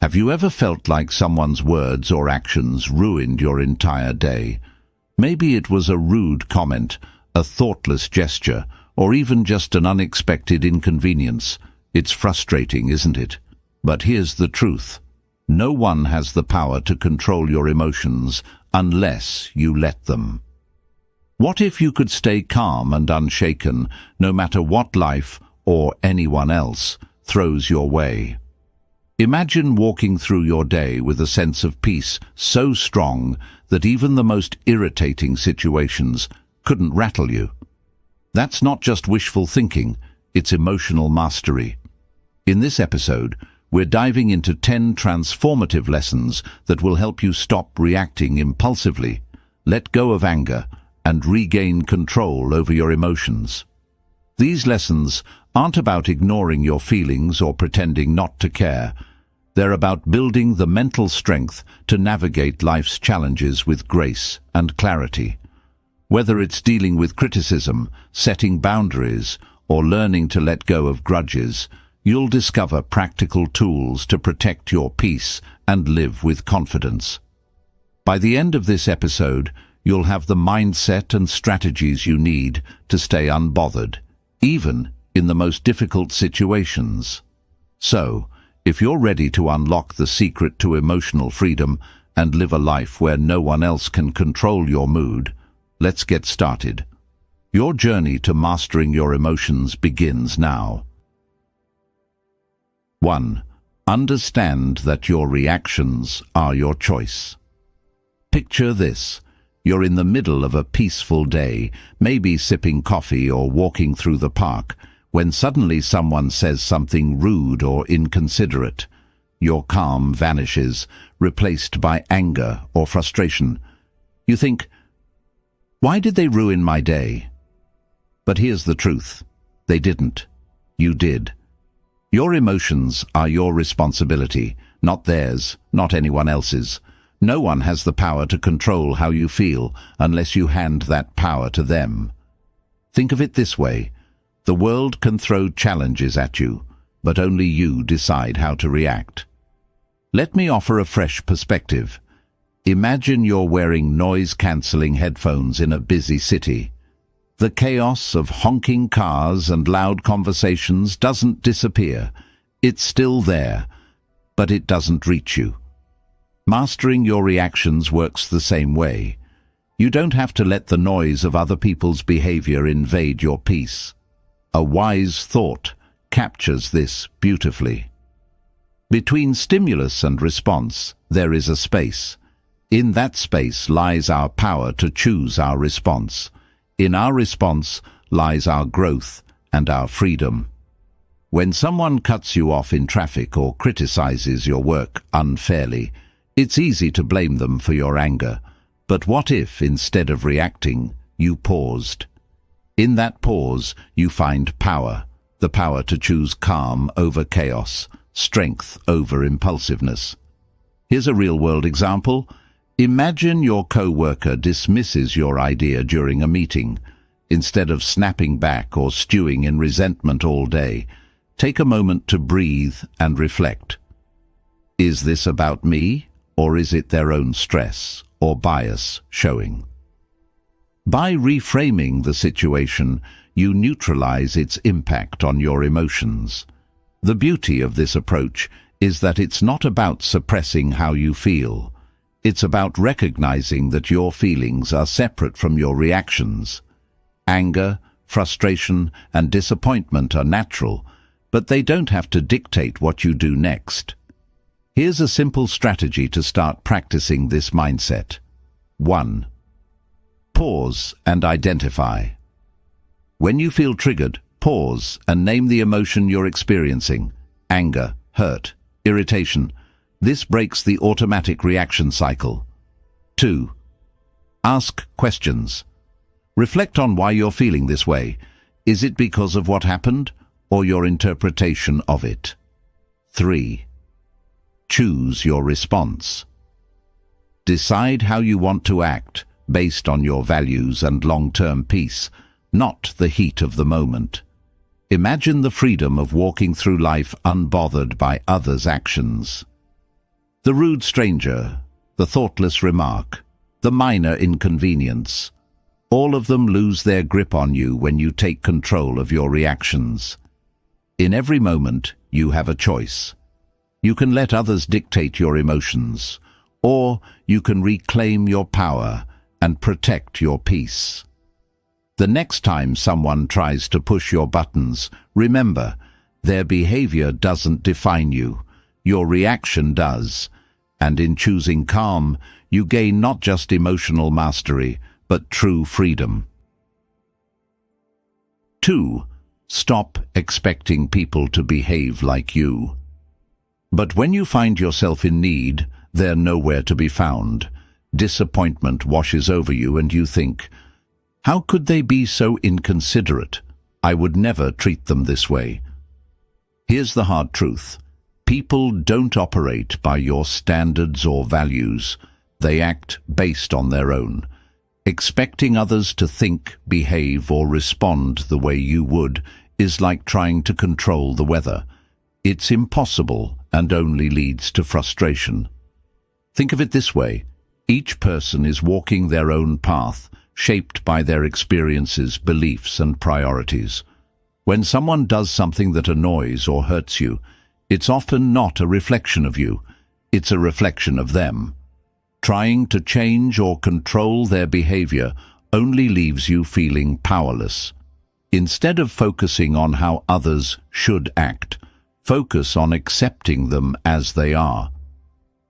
Have you ever felt like someone's words or actions ruined your entire day? Maybe it was a rude comment, a thoughtless gesture, or even just an unexpected inconvenience. It's frustrating, isn't it? But here's the truth. No one has the power to control your emotions unless you let them. What if you could stay calm and unshaken no matter what life or anyone else throws your way? Imagine walking through your day with a sense of peace so strong that even the most irritating situations couldn't rattle you. That's not just wishful thinking, it's emotional mastery. In this episode, we're diving into 10 transformative lessons that will help you stop reacting impulsively, let go of anger, and regain control over your emotions. These lessons aren't about ignoring your feelings or pretending not to care. They're about building the mental strength to navigate life's challenges with grace and clarity. Whether it's dealing with criticism, setting boundaries, or learning to let go of grudges, you'll discover practical tools to protect your peace and live with confidence. By the end of this episode, you'll have the mindset and strategies you need to stay unbothered, even in the most difficult situations. So, if you're ready to unlock the secret to emotional freedom and live a life where no one else can control your mood, let's get started. Your journey to mastering your emotions begins now. 1. Understand that your reactions are your choice. Picture this. You're in the middle of a peaceful day, maybe sipping coffee or walking through the park, when suddenly someone says something rude or inconsiderate. Your calm vanishes, replaced by anger or frustration. You think, why did they ruin my day? But here's the truth. They didn't. You did. Your emotions are your responsibility, not theirs, not anyone else's. No one has the power to control how you feel unless you hand that power to them. Think of it this way. The world can throw challenges at you, but only you decide how to react. Let me offer a fresh perspective. Imagine you're wearing noise-cancelling headphones in a busy city. The chaos of honking cars and loud conversations doesn't disappear. It's still there, but it doesn't reach you. Mastering your reactions works the same way. You don't have to let the noise of other people's behavior invade your peace. A wise thought captures this beautifully. Between stimulus and response, there is a space. In that space lies our power to choose our response. In our response lies our growth and our freedom. When someone cuts you off in traffic or criticizes your work unfairly, it's easy to blame them for your anger. But what if, instead of reacting, you paused? In that pause, you find power, the power to choose calm over chaos, strength over impulsiveness. Here's a real-world example. Imagine your co-worker dismisses your idea during a meeting. Instead of snapping back or stewing in resentment all day, take a moment to breathe and reflect. Is this about me, or is it their own stress or bias showing? By reframing the situation, you neutralize its impact on your emotions. The beauty of this approach is that it's not about suppressing how you feel. It's about recognizing that your feelings are separate from your reactions. Anger, frustration, and disappointment are natural, but they don't have to dictate what you do next. Here's a simple strategy to start practicing this mindset. 1. Pause and identify. When you feel triggered, pause and name the emotion you're experiencing. Anger, hurt, irritation. This breaks the automatic reaction cycle. 2. Ask questions. Reflect on why you're feeling this way. Is it because of what happened or your interpretation of it? 3. Choose your response. Decide how you want to act based on your values and long-term peace, not the heat of the moment. Imagine the freedom of walking through life unbothered by others' actions. The rude stranger, the thoughtless remark, the minor inconvenience, all of them lose their grip on you when you take control of your reactions. In every moment, you have a choice. You can let others dictate your emotions, or you can reclaim your power and protect your peace. The next time someone tries to push your buttons, remember, their behavior doesn't define you. Your reaction does. And in choosing calm, you gain not just emotional mastery, but true freedom. 2. Stop expecting people to behave like you. But when you find yourself in need, they're nowhere to be found. Disappointment washes over you and you think, how could they be so inconsiderate? I would never treat them this way. Here's the hard truth. People don't operate by your standards or values. They act based on their own. Expecting others to think, behave, or respond the way you would is like trying to control the weather. It's impossible and only leads to frustration. Think of it this way. Each person is walking their own path, shaped by their experiences, beliefs, and priorities. When someone does something that annoys or hurts you, it's often not a reflection of you. It's a reflection of them. Trying to change or control their behavior only leaves you feeling powerless. Instead of focusing on how others should act, focus on accepting them as they are.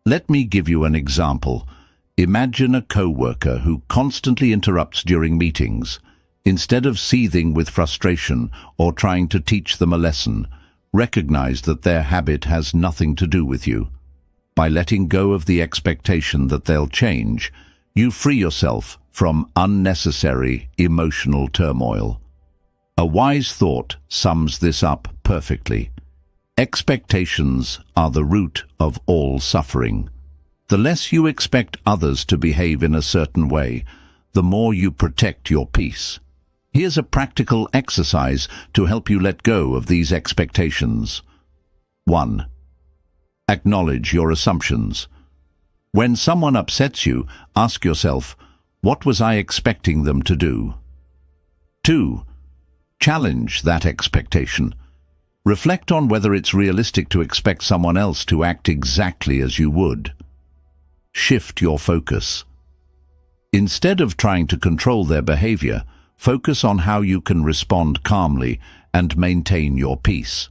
Let me give you an example. Imagine a co-worker who constantly interrupts during meetings. Instead of seething with frustration or trying to teach them a lesson, recognize that their habit has nothing to do with you. By letting go of the expectation that they'll change, you free yourself from unnecessary emotional turmoil. A wise thought sums this up perfectly. Expectations are the root of all suffering. The less you expect others to behave in a certain way, the more you protect your peace. Here's a practical exercise to help you let go of these expectations. 1. Acknowledge your assumptions. When someone upsets you, ask yourself, what was I expecting them to do? 2. Challenge that expectation. Reflect on whether it's realistic to expect someone else to act exactly as you would. Shift your focus. Instead of trying to control their behavior, focus on how you can respond calmly and maintain your peace.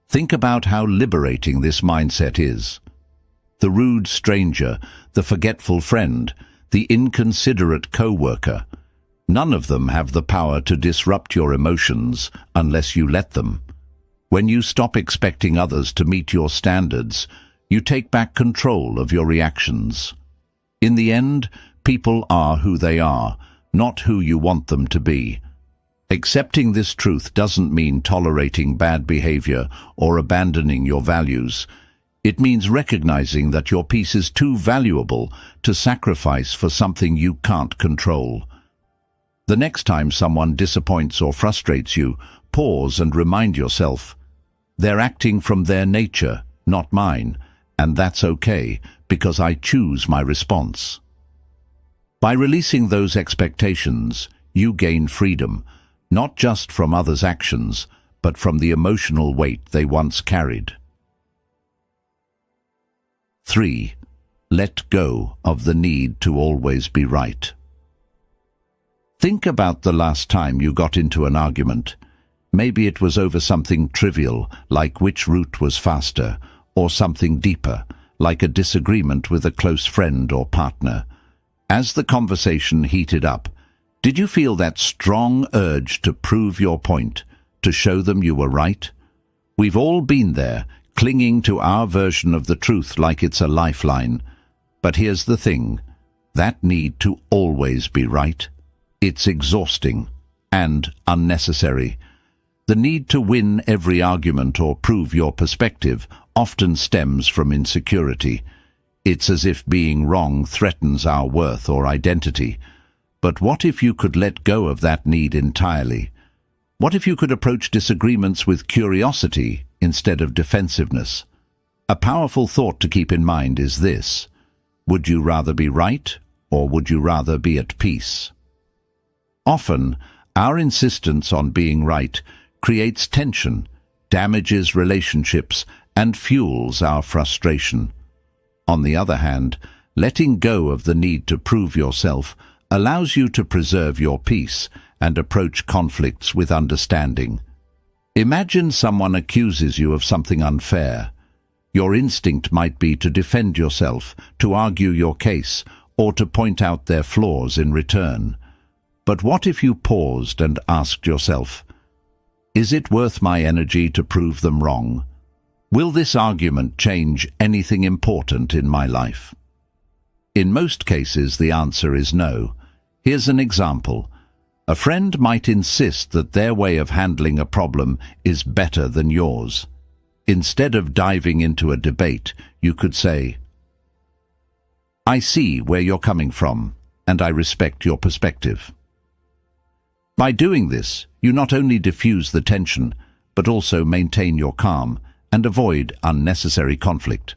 Think about how liberating this mindset is. The rude stranger, the forgetful friend, the inconsiderate co-worker, none of them have the power to disrupt your emotions unless you let them. When you stop expecting others to meet your standards, you take back control of your reactions. In the end, people are who they are, not who you want them to be. Accepting this truth doesn't mean tolerating bad behavior or abandoning your values. It means recognizing that your peace is too valuable to sacrifice for something you can't control. The next time someone disappoints or frustrates you, pause and remind yourself, they're acting from their nature, not mine, and that's okay, because I choose my response. By releasing those expectations, you gain freedom, not just from others' actions, but from the emotional weight they once carried. 3. Let go of the need to always be right. Think about the last time you got into an argument. Maybe it was over something trivial, like which route was faster, or something deeper, like a disagreement with a close friend or partner. As the conversation heated up, did you feel that strong urge to prove your point, to show them you were right? We've all been there, clinging to our version of the truth like it's a lifeline. But here's the thing, that need to always be right, it's exhausting and unnecessary. The need to win every argument or prove your perspective often stems from insecurity. It's as if being wrong threatens our worth or identity. But what if you could let go of that need entirely? What if you could approach disagreements with curiosity instead of defensiveness? A powerful thought to keep in mind is this: would you rather be right, or would you rather be at peace? Often, our insistence on being right creates tension, damages relationships, and fuels our frustration. On the other hand, letting go of the need to prove yourself allows you to preserve your peace and approach conflicts with understanding. Imagine someone accuses you of something unfair. Your instinct might be to defend yourself, to argue your case, or to point out their flaws in return. But what if you paused and asked yourself, is it worth my energy to prove them wrong? Will this argument change anything important in my life? In most cases, the answer is no. Here's an example. A friend might insist that their way of handling a problem is better than yours. Instead of diving into a debate, you could say, I see where you're coming from, and I respect your perspective. By doing this, you not only diffuse the tension, but also maintain your calm and avoid unnecessary conflict.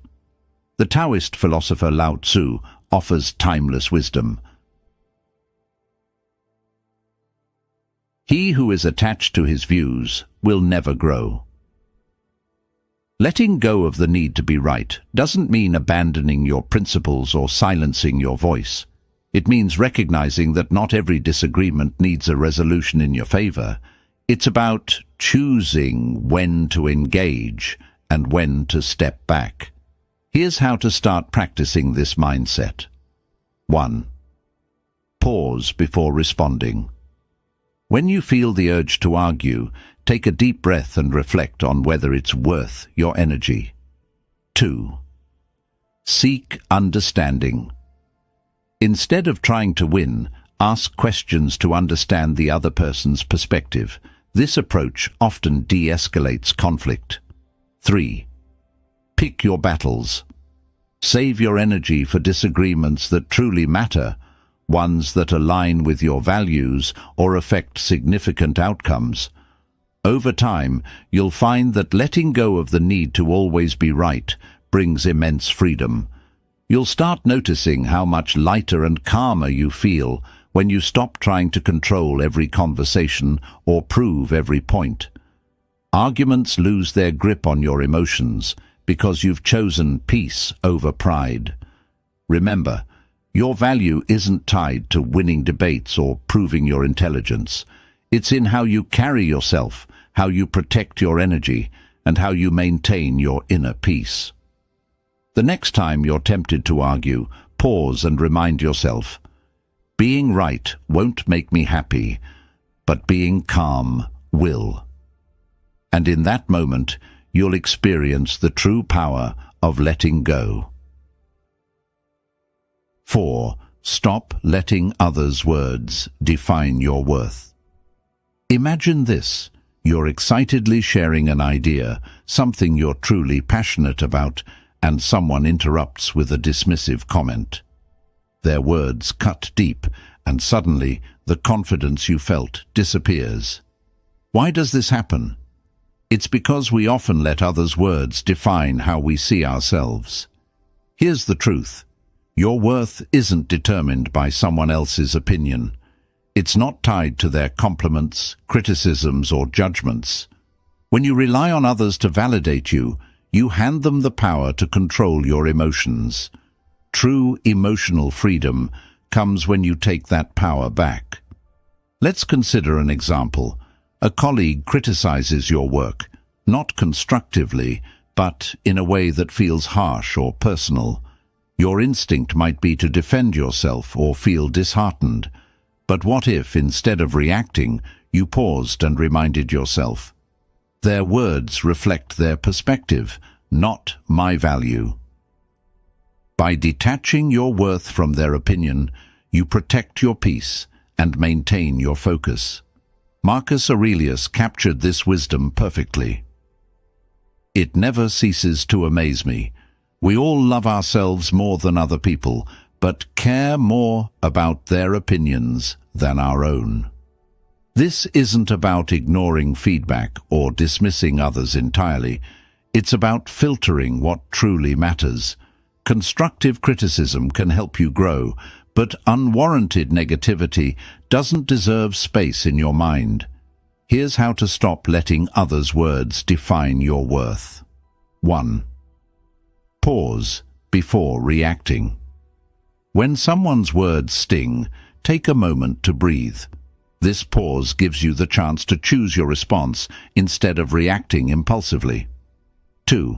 The Taoist philosopher Lao Tzu offers timeless wisdom. He who is attached to his views will never grow. Letting go of the need to be right doesn't mean abandoning your principles or silencing your voice. It means recognizing that not every disagreement needs a resolution in your favor. It's about choosing when to engage and when to step back. Here's how to start practicing this mindset. 1. Pause before responding. When you feel the urge to argue, take a deep breath and reflect on whether it's worth your energy. 2. Seek understanding. Instead of trying to win, ask questions to understand the other person's perspective. This approach often de-escalates conflict. 3. Pick your battles. Save your energy for disagreements that truly matter, ones that align with your values or affect significant outcomes. Over time, you'll find that letting go of the need to always be right brings immense freedom. You'll start noticing how much lighter and calmer you feel when you stop trying to control every conversation or prove every point. Arguments lose their grip on your emotions because you've chosen peace over pride. Remember, your value isn't tied to winning debates or proving your intelligence. It's in how you carry yourself, how you protect your energy, and how you maintain your inner peace. The next time you're tempted to argue, pause and remind yourself, being right won't make me happy, but being calm will. And in that moment, you'll experience the true power of letting go. 4. Stop letting others' words define your worth. Imagine this. You're excitedly sharing an idea, something you're truly passionate about, and someone interrupts with a dismissive comment. Their words cut deep, and suddenly the confidence you felt disappears. Why does this happen? It's because we often let others' words define how we see ourselves. Here's the truth. Your worth isn't determined by someone else's opinion. It's not tied to their compliments, criticisms, or judgments. When you rely on others to validate you, you hand them the power to control your emotions. True emotional freedom comes when you take that power back. Let's consider an example. A colleague criticizes your work, not constructively, but in a way that feels harsh or personal. Your instinct might be to defend yourself or feel disheartened. But what if, instead of reacting, you paused and reminded yourself, their words reflect their perspective, not my value. By detaching your worth from their opinion, you protect your peace and maintain your focus. Marcus Aurelius captured this wisdom perfectly. It never ceases to amaze me. We all love ourselves more than other people, but care more about their opinions than our own. This isn't about ignoring feedback or dismissing others entirely. It's about filtering what truly matters. Constructive criticism can help you grow, but unwarranted negativity doesn't deserve space in your mind. Here's how to stop letting others' words define your worth. 1. Pause before reacting. When someone's words sting, take a moment to breathe. This pause gives you the chance to choose your response instead of reacting impulsively. 2.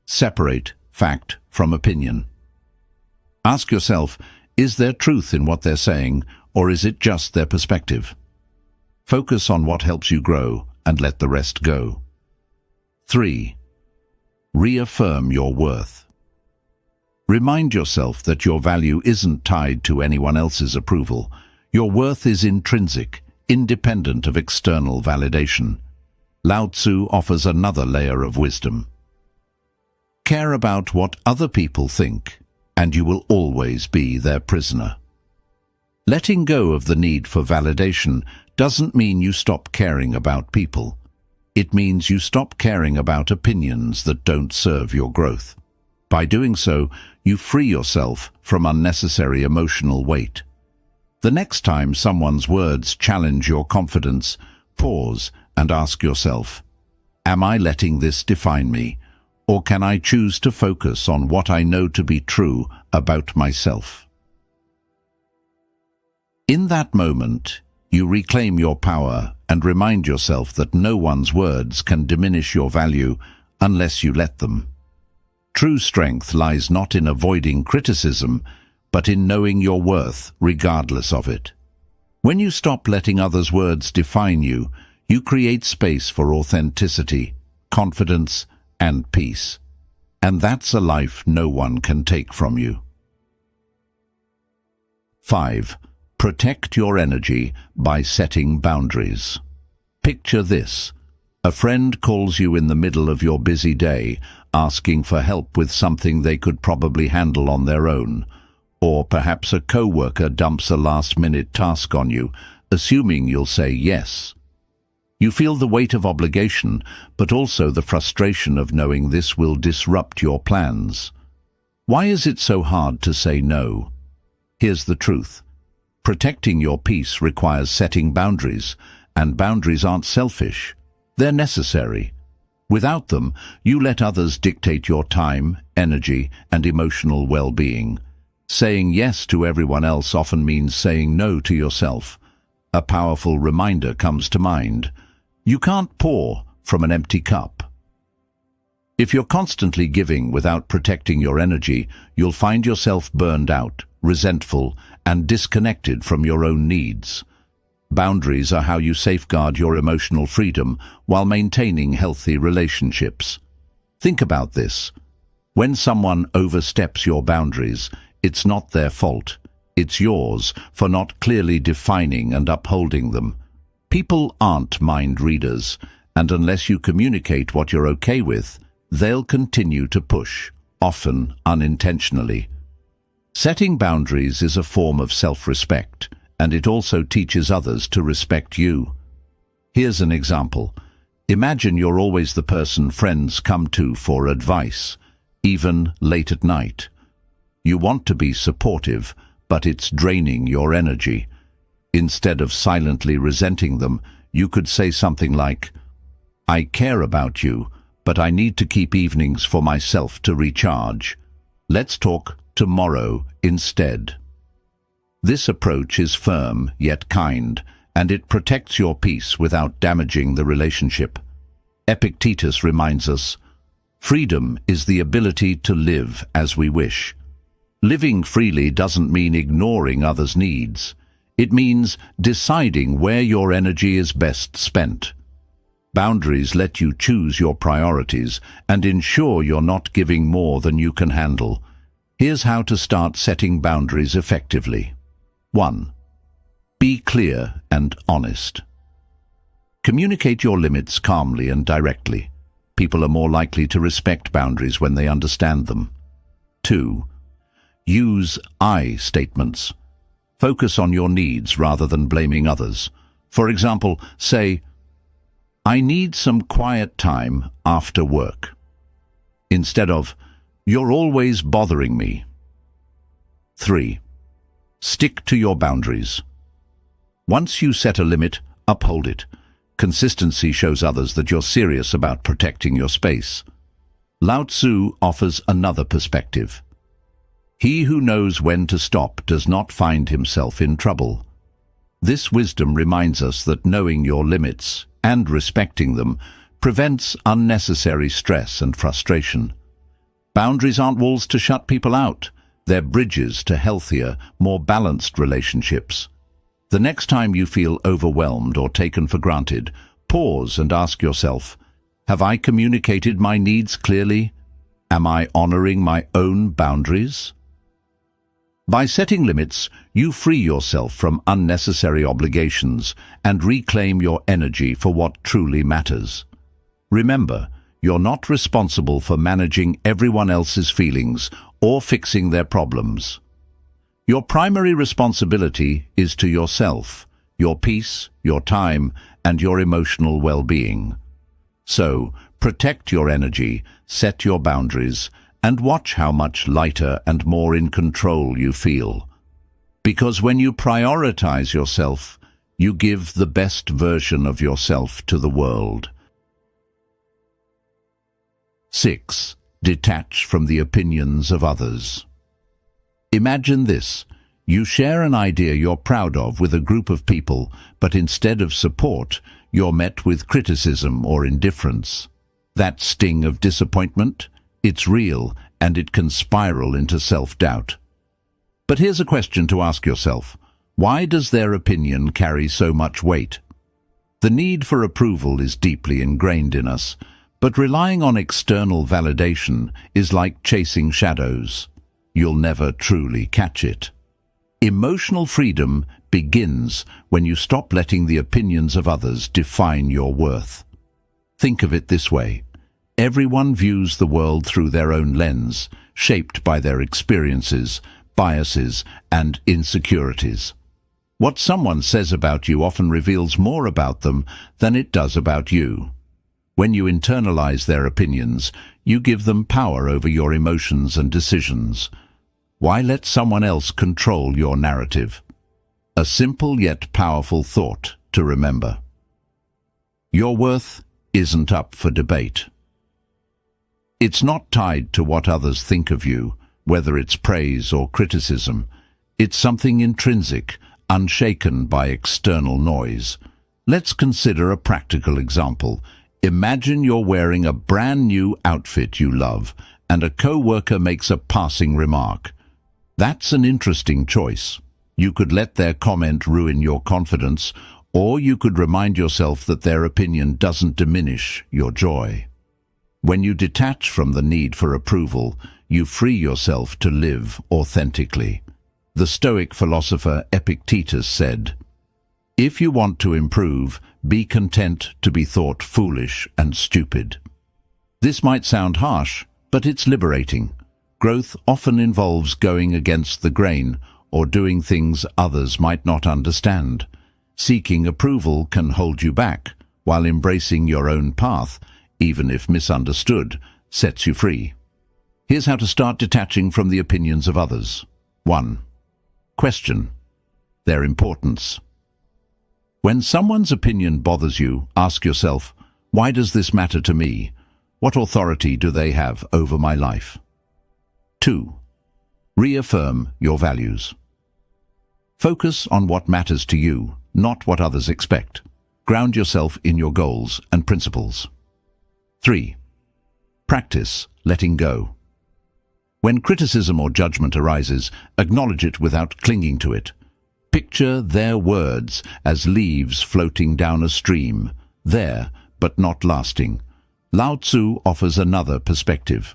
Separate fact from opinion. Ask yourself, is there truth in what they're saying, or is it just their perspective? Focus on what helps you grow and let the rest go. 3. Reaffirm your worth. Remind yourself that your value isn't tied to anyone else's approval. Your worth is intrinsic, independent of external validation. Lao Tzu offers another layer of wisdom. Care about what other people think, and you will always be their prisoner. Letting go of the need for validation doesn't mean you stop caring about people. It means you stop caring about opinions that don't serve your growth. By doing so, you free yourself from unnecessary emotional weight. The next time someone's words challenge your confidence, pause and ask yourself, am I letting this define me? Or can I choose to focus on what I know to be true about myself? In that moment, you reclaim your power and remind yourself that no one's words can diminish your value unless you let them. True strength lies not in avoiding criticism, but in knowing your worth regardless of it. When you stop letting others' words define you, you create space for authenticity, confidence, and peace. And that's a life no one can take from you. 5. Protect your energy by setting boundaries. Picture this. A friend calls you in the middle of your busy day, asking for help with something they could probably handle on their own. Or perhaps a coworker dumps a last-minute task on you, assuming you'll say yes. You feel the weight of obligation, but also the frustration of knowing this will disrupt your plans. Why is it so hard to say no? Here's the truth. Protecting your peace requires setting boundaries, and boundaries aren't selfish. They're necessary. Without them, you let others dictate your time, energy, and emotional well-being. Saying yes to everyone else often means saying no to yourself. A powerful reminder comes to mind. You can't pour from an empty cup. If you're constantly giving without protecting your energy, you'll find yourself burned out, resentful, and disconnected from your own needs. Boundaries are how you safeguard your emotional freedom while maintaining healthy relationships. Think about this. When someone oversteps your boundaries, it's not their fault. It's yours for not clearly defining and upholding them. People aren't mind readers, and unless you communicate what you're okay with, they'll continue to push, often unintentionally. Setting boundaries is a form of self-respect, and it also teaches others to respect you. Here's an example. Imagine you're always the person friends come to for advice, even late at night. You want to be supportive, but it's draining your energy. Instead of silently resenting them, you could say something like, I care about you, but I need to keep evenings for myself to recharge. Let's talk tomorrow instead. This approach is firm yet kind, and it protects your peace without damaging the relationship. Epictetus reminds us, freedom is the ability to live as we wish. Living freely doesn't mean ignoring others' needs. It means deciding where your energy is best spent. Boundaries let you choose your priorities and ensure you're not giving more than you can handle. Here's how to start setting boundaries effectively. 1. Be clear and honest. Communicate your limits calmly and directly. People are more likely to respect boundaries when they understand them. 2. Use I statements. Focus on your needs rather than blaming others. For example, say, I need some quiet time after work. instead of, "You're always bothering me." 3. Stick to your boundaries. Once you set a limit, uphold it. Consistency shows others that you're serious about protecting your space. Lao Tzu offers another perspective. He who knows when to stop does not find himself in trouble. This wisdom reminds us that knowing your limits and respecting them prevents unnecessary stress and frustration. Boundaries aren't walls to shut people out. They're bridges to healthier, more balanced relationships. The next time you feel overwhelmed or taken for granted, pause and ask yourself, have I communicated my needs clearly? Am I honoring my own boundaries? By setting limits, you free yourself from unnecessary obligations and reclaim your energy for what truly matters. Remember, you're not responsible for managing everyone else's feelings or fixing their problems. Your primary responsibility is to yourself, your peace, your time, and your emotional well-being. So, protect your energy, set your boundaries, and watch how much lighter and more in control you feel. Because when you prioritize yourself, you give the best version of yourself to the world. 6. Detach from the opinions of others. Imagine this. You share an idea you're proud of with a group of people, but instead of support, you're met with criticism or indifference. That sting of disappointment? It's real, and it can spiral into self-doubt. But here's a question to ask yourself. Why does their opinion carry so much weight? The need for approval is deeply ingrained in us, but relying on external validation is like chasing shadows. You'll never truly catch it. Emotional freedom begins when you stop letting the opinions of others define your worth. Think of it this way. Everyone views the world through their own lens, shaped by their experiences, biases, and insecurities. What someone says about you often reveals more about them than it does about you. When you internalize their opinions, you give them power over your emotions and decisions. Why let someone else control your narrative? A simple yet powerful thought to remember. Your worth isn't up for debate. It's not tied to what others think of you, whether it's praise or criticism. It's something intrinsic, unshaken by external noise. Let's consider a practical example. Imagine you're wearing a brand new outfit you love, and a co-worker makes a passing remark. That's an interesting choice. You could let their comment ruin your confidence, or you could remind yourself that their opinion doesn't diminish your joy. When you detach from the need for approval, you free yourself to live authentically. The Stoic philosopher Epictetus said, "If you want to improve, be content to be thought foolish and stupid." This might sound harsh, but it's liberating. Growth often involves going against the grain or doing things others might not understand. Seeking approval can hold you back, while embracing your own path, even if misunderstood, sets you free. Here's how to start detaching from the opinions of others. 1. Question their importance. When someone's opinion bothers you, ask yourself, why does this matter to me? What authority do they have over my life? 2. Reaffirm your values. Focus on what matters to you, not what others expect. Ground yourself in your goals and principles. 3. Practice letting go. When criticism or judgment arises, acknowledge it without clinging to it. Picture their words as leaves floating down a stream, there but not lasting. Lao Tzu offers another perspective.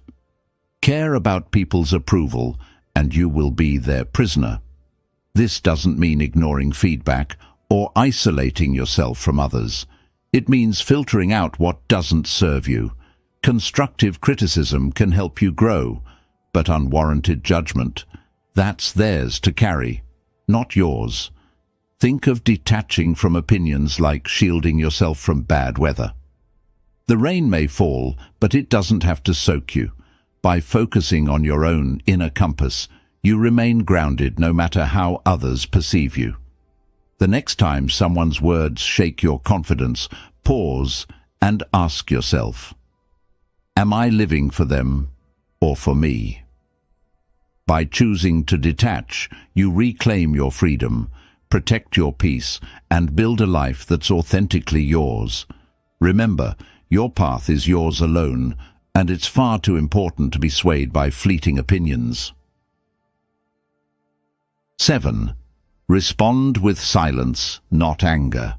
Care about people's approval, and you will be their prisoner. This doesn't mean ignoring feedback or isolating yourself from others. It means filtering out what doesn't serve you. Constructive criticism can help you grow, but unwarranted judgment, that's theirs to carry, not yours. Think of detaching from opinions like shielding yourself from bad weather. The rain may fall, but it doesn't have to soak you. By focusing on your own inner compass, you remain grounded no matter how others perceive you. The next time someone's words shake your confidence, pause and ask yourself, am I living for them or for me? By choosing to detach, you reclaim your freedom, protect your peace, and build a life that's authentically yours. Remember, your path is yours alone, and it's far too important to be swayed by fleeting opinions. 7. Respond with silence, not anger.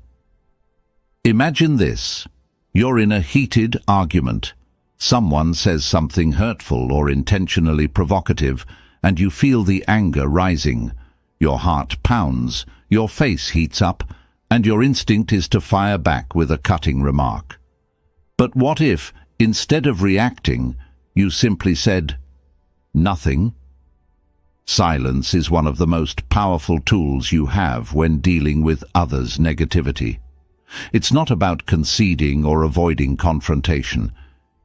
Imagine this. You're in a heated argument. Someone says something hurtful or intentionally provocative, and you feel the anger rising. Your heart pounds, your face heats up, and your instinct is to fire back with a cutting remark. But what if, instead of reacting, you simply said, nothing? Silence is one of the most powerful tools you have when dealing with others' negativity. It's not about conceding or avoiding confrontation.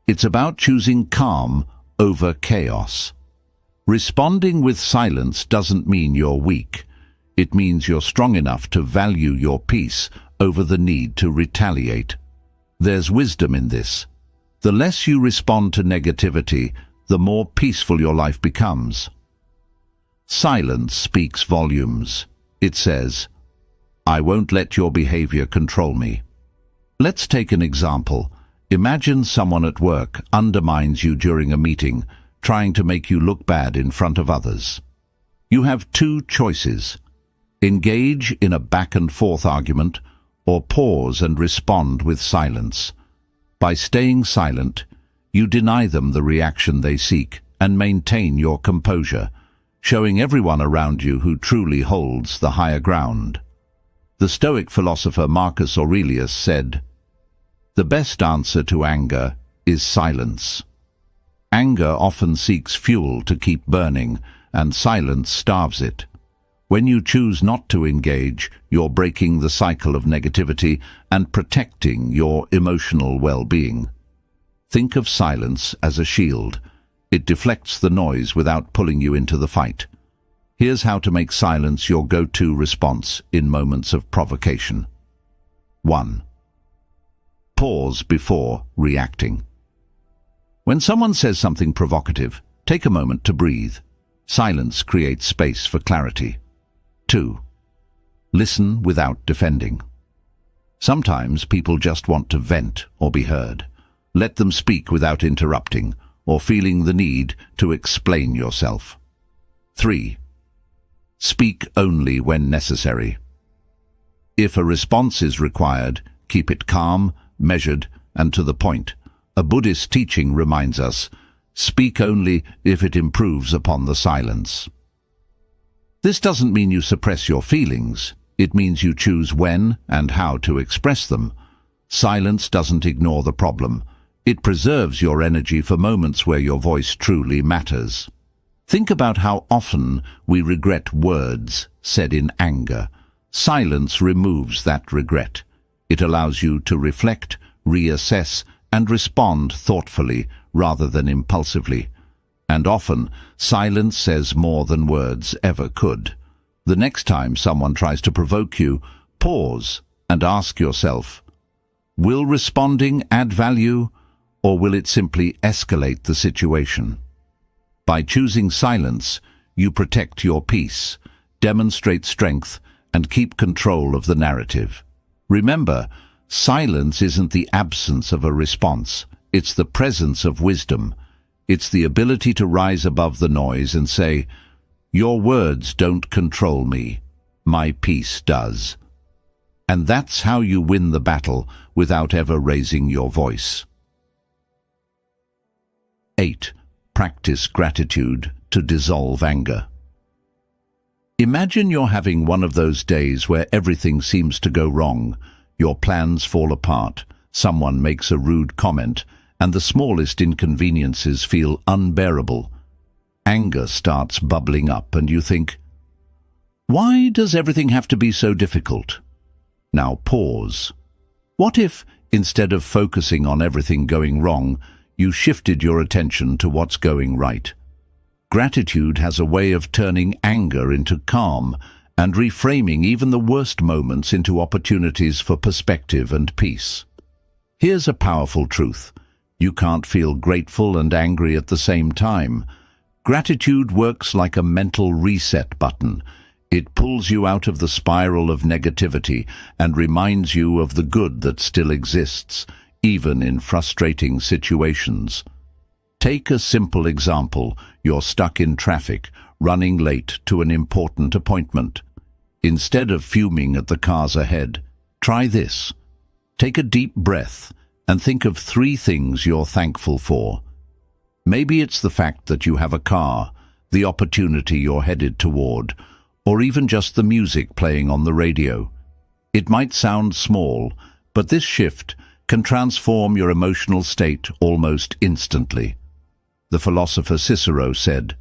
It's about choosing calm over chaos. Responding with silence doesn't mean you're weak. It means you're strong enough to value your peace over the need to retaliate. There's wisdom in this. The less you respond to negativity, the more peaceful your life becomes. Silence speaks volumes. It says, I won't let your behavior control me. Let's take an example. Imagine someone at work undermines you during a meeting, trying to make you look bad in front of others. You have two choices: engage in a back-and-forth argument, or pause and respond with silence. By staying silent, you deny them the reaction they seek and maintain your composure, showing everyone around you who truly holds the higher ground. The Stoic philosopher Marcus Aurelius said, "The best answer to anger is silence." Anger often seeks fuel to keep burning, and silence starves it. When you choose not to engage, you're breaking the cycle of negativity and protecting your emotional well-being. Think of silence as a shield. It deflects the noise without pulling you into the fight. Here's how to make silence your go-to response in moments of provocation. 1. Pause before reacting. When someone says something provocative, take a moment to breathe. Silence creates space for clarity. 2. Listen without defending. Sometimes people just want to vent or be heard. Let them speak without interrupting or feeling the need to explain yourself. 3. Speak only when necessary. If a response is required, keep it calm, measured, and to the point. A Buddhist teaching reminds us, speak only if it improves upon the silence. This doesn't mean you suppress your feelings. It means you choose when and how to express them. Silence doesn't ignore the problem. It preserves your energy for moments where your voice truly matters. Think about how often we regret words said in anger. Silence removes that regret. It allows you to reflect, reassess, and respond thoughtfully rather than impulsively. And often, silence says more than words ever could. The next time someone tries to provoke you, pause and ask yourself, will responding add value, or will it simply escalate the situation? By choosing silence, you protect your peace, demonstrate strength, and keep control of the narrative. Remember, silence isn't the absence of a response. It's the presence of wisdom. It's the ability to rise above the noise and say, your words don't control me. My peace does. And that's how you win the battle without ever raising your voice. 8. Practice gratitude to dissolve anger. Imagine you're having one of those days where everything seems to go wrong. Your plans fall apart, someone makes a rude comment, and the smallest inconveniences feel unbearable. Anger starts bubbling up and you think, why does everything have to be so difficult? Now pause. What if, instead of focusing on everything going wrong, you shifted your attention to what's going right. Gratitude has a way of turning anger into calm and reframing even the worst moments into opportunities for perspective and peace. Here's a powerful truth. You can't feel grateful and angry at the same time. Gratitude works like a mental reset button. It pulls you out of the spiral of negativity and reminds you of the good that still exists, even in frustrating situations. Take a simple example. You're stuck in traffic, running late to an important appointment. Instead of fuming at the cars ahead, try this. Take a deep breath and think of 3 things you're thankful for. Maybe it's the fact that you have a car, the opportunity you're headed toward, or even just the music playing on the radio. It might sound small, but this shift can transform your emotional state almost instantly. The philosopher Cicero said,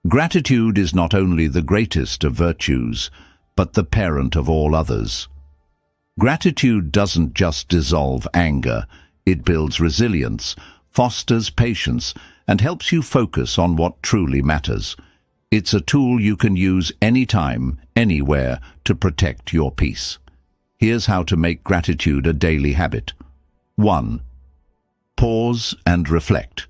"Gratitude is not only the greatest of virtues, but the parent of all others." Gratitude doesn't just dissolve anger, it builds resilience, fosters patience, and helps you focus on what truly matters. It's a tool you can use anytime, anywhere, to protect your peace. Here's how to make gratitude a daily habit. 1. Pause and reflect.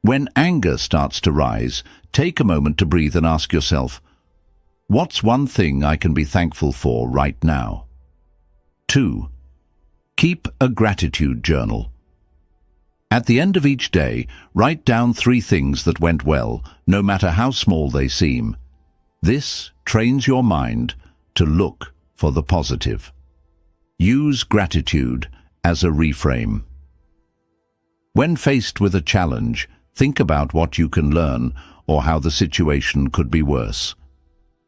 When anger starts to rise, take a moment to breathe and ask yourself, what's one thing I can be thankful for right now? 2. Keep a gratitude journal. At the end of each day, write down 3 things that went well, no matter how small they seem. This trains your mind to look for the positive. Use gratitude as a reframe. When faced with a challenge, think about what you can learn or how the situation could be worse.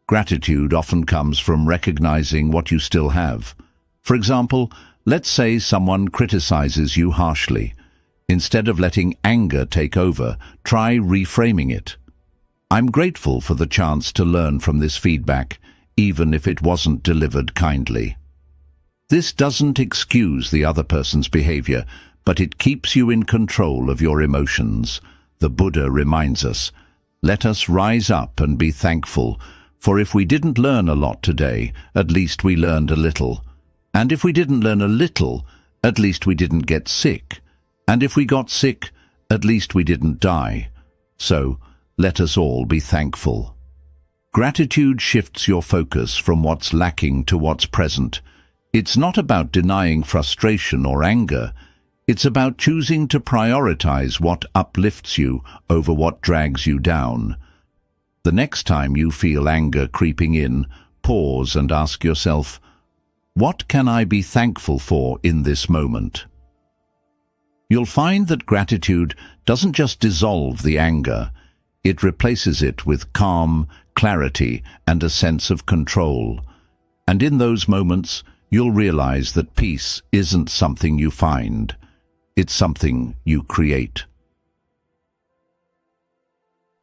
Gratitude often comes from recognizing what you still have. For example, let's say someone criticizes you harshly. Instead of letting anger take over, try reframing it. I'm grateful for the chance to learn from this feedback, even if it wasn't delivered kindly. This doesn't excuse the other person's behavior, but it keeps you in control of your emotions. The Buddha reminds us, let us rise up and be thankful, for if we didn't learn a lot today, at least we learned a little. And if we didn't learn a little, at least we didn't get sick. And if we got sick, at least we didn't die. So, let us all be thankful. Gratitude shifts your focus from what's lacking to what's present. It's not about denying frustration or anger. It's about choosing to prioritize what uplifts you over what drags you down. The next time you feel anger creeping in, pause and ask yourself, what can I be thankful for in this moment? You'll find that gratitude doesn't just dissolve the anger, it replaces it with calm, clarity, and a sense of control. And in those moments, you'll realize that peace isn't something you find, it's something you create.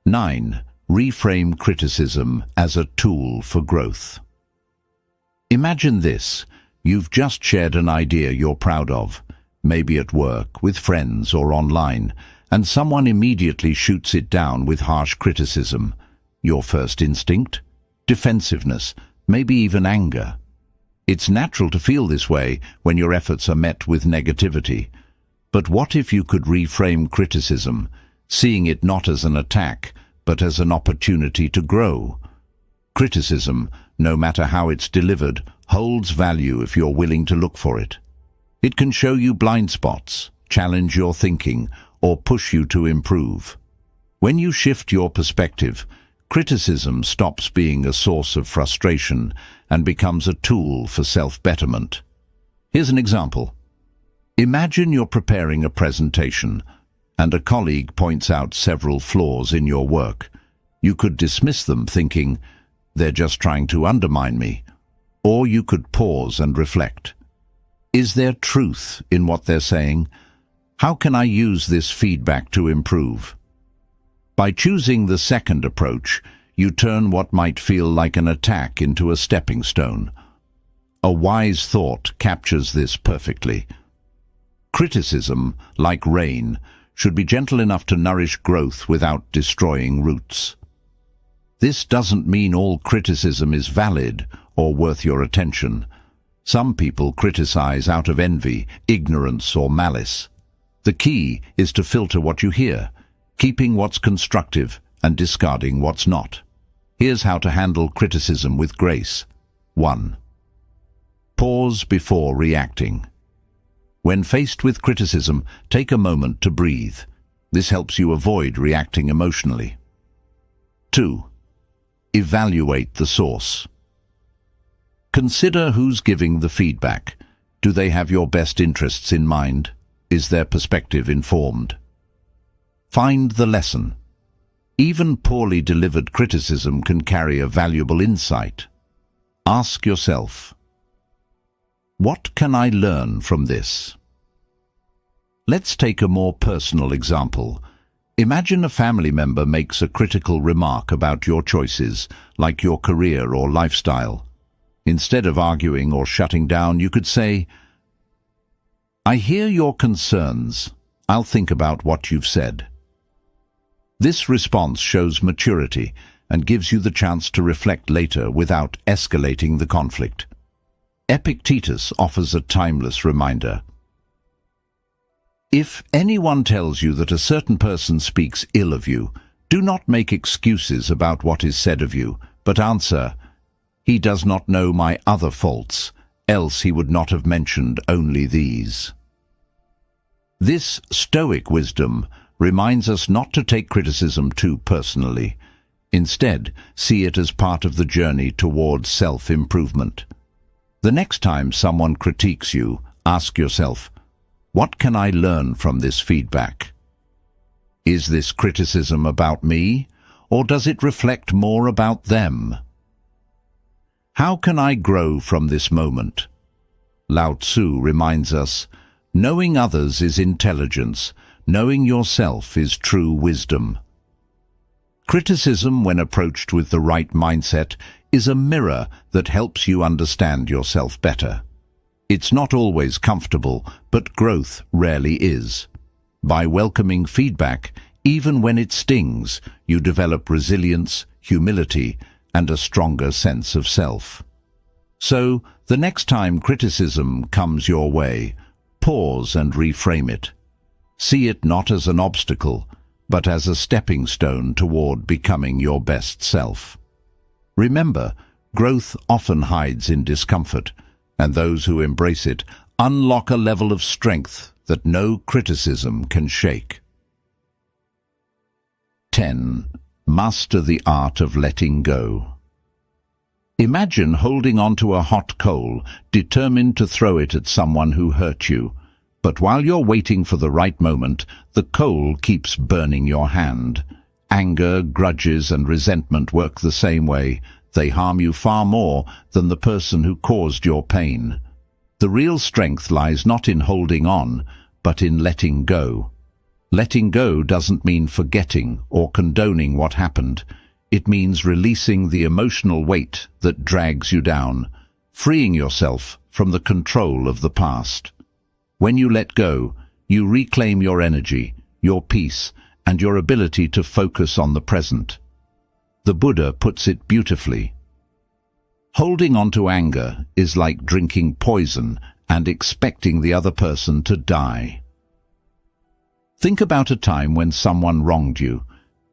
9. Reframe criticism as a tool for growth. Imagine this. You've just shared an idea you're proud of, maybe at work, with friends, or online, and someone immediately shoots it down with harsh criticism. Your first instinct? Defensiveness, maybe even anger. It's natural to feel this way when your efforts are met with negativity. But what if you could reframe criticism, seeing it not as an attack, but as an opportunity to grow? Criticism, no matter how it's delivered, holds value if you're willing to look for it. It can show you blind spots, challenge your thinking, or push you to improve. When you shift your perspective, criticism stops being a source of frustration and becomes a tool for self-betterment. Here's an example. Imagine you're preparing a presentation, and a colleague points out several flaws in your work. You could dismiss them thinking, they're just trying to undermine me. Or you could pause and reflect. Is there truth in what they're saying? How can I use this feedback to improve? By choosing the second approach, you turn what might feel like an attack into a stepping stone. A wise thought captures this perfectly. Criticism, like rain, should be gentle enough to nourish growth without destroying roots. This doesn't mean all criticism is valid or worth your attention. Some people criticize out of envy, ignorance, or malice. The key is to filter what you hear, keeping what's constructive and discarding what's not. Here's how to handle criticism with grace. 1. Pause before reacting. When faced with criticism, take a moment to breathe. This helps you avoid reacting emotionally. 2. Evaluate the source. Consider who's giving the feedback. Do they have your best interests in mind? Is their perspective informed? Find the lesson. Even poorly delivered criticism can carry a valuable insight. Ask yourself, what can I learn from this? Let's take a more personal example. Imagine a family member makes a critical remark about your choices, like your career or lifestyle. Instead of arguing or shutting down, you could say, "I hear your concerns. I'll think about what you've said." This response shows maturity and gives you the chance to reflect later without escalating the conflict. Epictetus offers a timeless reminder. If anyone tells you that a certain person speaks ill of you, do not make excuses about what is said of you, but answer, "He does not know my other faults, else he would not have mentioned only these." This Stoic wisdom reminds us not to take criticism too personally. Instead, see it as part of the journey towards self-improvement. The next time someone critiques you, ask yourself, what can I learn from this feedback? Is this criticism about me, or does it reflect more about them? How can I grow from this moment? Lao Tzu reminds us, knowing others is intelligence, knowing yourself is true wisdom. Criticism, when approached with the right mindset, is a mirror that helps you understand yourself better. It's not always comfortable, but growth rarely is. By welcoming feedback, even when it stings, you develop resilience, humility, and a stronger sense of self. So, the next time criticism comes your way, pause and reframe it. See it not as an obstacle, but as a stepping stone toward becoming your best self. Remember, growth often hides in discomfort, and those who embrace it unlock a level of strength that no criticism can shake. 10. Master the art of letting go. Imagine holding onto a hot coal, determined to throw it at someone who hurt you. But while you're waiting for the right moment, the coal keeps burning your hand. Anger, grudges, and resentment work the same way. They harm you far more than the person who caused your pain. The real strength lies not in holding on, but in letting go. Letting go doesn't mean forgetting or condoning what happened. It means releasing the emotional weight that drags you down, freeing yourself from the control of the past. When you let go, you reclaim your energy, your peace, and your ability to focus on the present. The Buddha puts it beautifully. Holding on to anger is like drinking poison and expecting the other person to die. Think about a time when someone wronged you.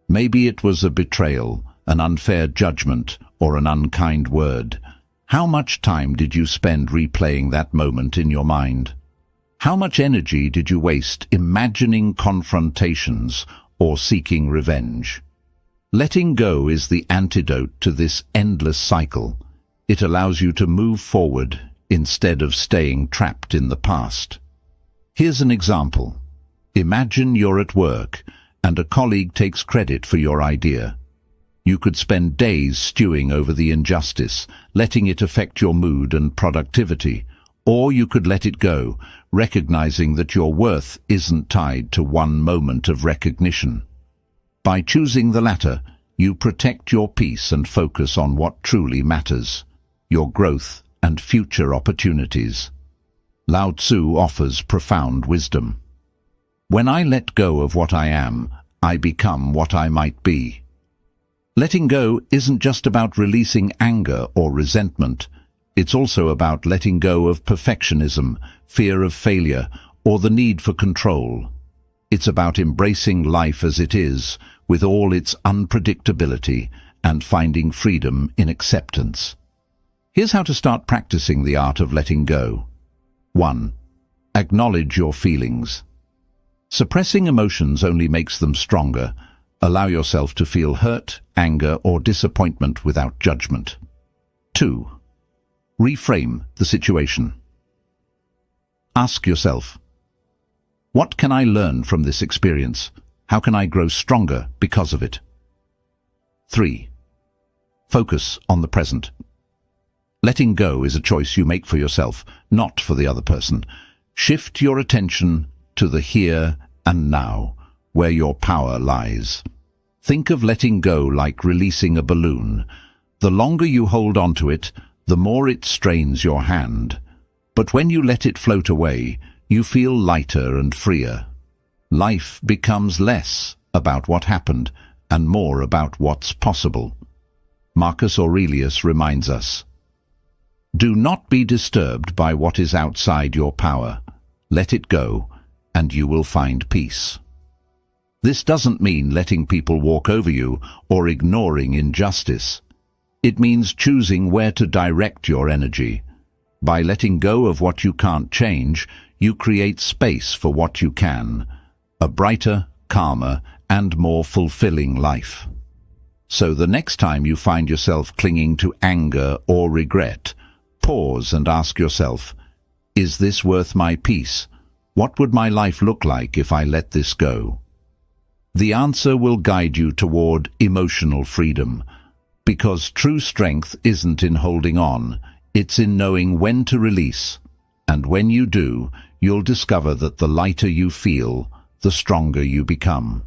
Maybe it was a betrayal, an unfair judgment, or an unkind word. How much time did you spend replaying that moment in your mind? How much energy did you waste imagining confrontations or seeking revenge? Letting go is the antidote to this endless cycle. It allows you to move forward instead of staying trapped in the past. Here's an example. Imagine you're at work and a colleague takes credit for your idea. You could spend days stewing over the injustice, letting it affect your mood and productivity. Or you could let it go, recognizing that your worth isn't tied to one moment of recognition. By choosing the latter, you protect your peace and focus on what truly matters, your growth and future opportunities. Lao Tzu offers profound wisdom. When I let go of what I am, I become what I might be. Letting go isn't just about releasing anger or resentment. It's also about letting go of perfectionism, fear of failure, or the need for control. It's about embracing life as it is, with all its unpredictability, and finding freedom in acceptance. Here's how to start practicing the art of letting go. 1. Acknowledge your feelings. Suppressing emotions only makes them stronger. Allow yourself to feel hurt, anger, or disappointment without judgment. 2. Reframe the situation. Ask yourself, what can I learn from this experience? How can I grow stronger because of it? 3. Focus on the present. Letting go is a choice you make for yourself, not for the other person. Shift your attention to the here and now, where your power lies. Think of letting go like releasing a balloon. The longer you hold onto it, the more it strains your hand. But when you let it float away, you feel lighter and freer. Life becomes less about what happened and more about what's possible. Marcus Aurelius reminds us, do not be disturbed by what is outside your power. Let it go, and you will find peace. This doesn't mean letting people walk over you or ignoring injustice. It means choosing where to direct your energy. By letting go of what you can't change, you create space for what you can, a brighter, calmer, and more fulfilling life. So the next time you find yourself clinging to anger or regret, pause and ask yourself, is this worth my peace? What would my life look like if I let this go? The answer will guide you toward emotional freedom, because true strength isn't in holding on, it's in knowing when to release. And when you do, you'll discover that the lighter you feel, the stronger you become.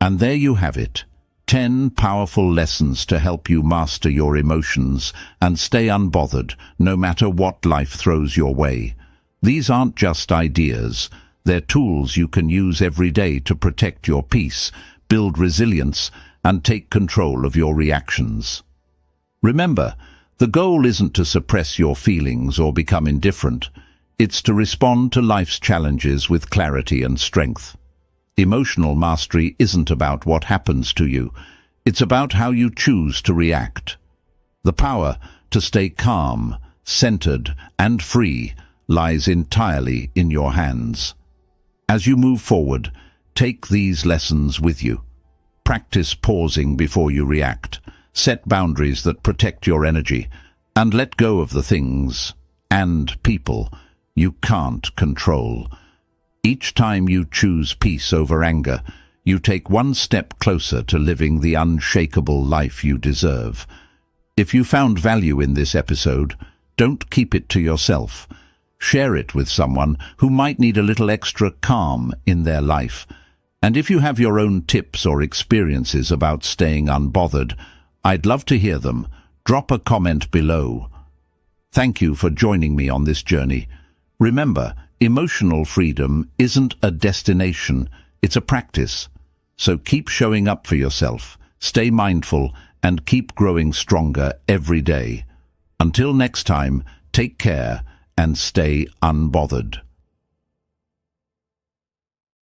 And there you have it, 10 powerful lessons to help you master your emotions and stay unbothered no matter what life throws your way. These aren't just ideas, they're tools you can use every day to protect your peace, build resilience, and take control of your reactions. Remember, the goal isn't to suppress your feelings or become indifferent. It's to respond to life's challenges with clarity and strength. Emotional mastery isn't about what happens to you. It's about how you choose to react. The power to stay calm, centered, and free lies entirely in your hands. As you move forward, take these lessons with you. Practice pausing before you react. Set boundaries that protect your energy, and let go of the things and people you can't control. Each time you choose peace over anger, you take one step closer to living the unshakable life you deserve. If you found value in this episode, don't keep it to yourself. Share it with someone who might need a little extra calm in their life. And if you have your own tips or experiences about staying unbothered, I'd love to hear them. Drop a comment below. Thank you for joining me on this journey. Remember, emotional freedom isn't a destination, it's a practice. So keep showing up for yourself, stay mindful, and keep growing stronger every day. Until next time, take care and stay unbothered.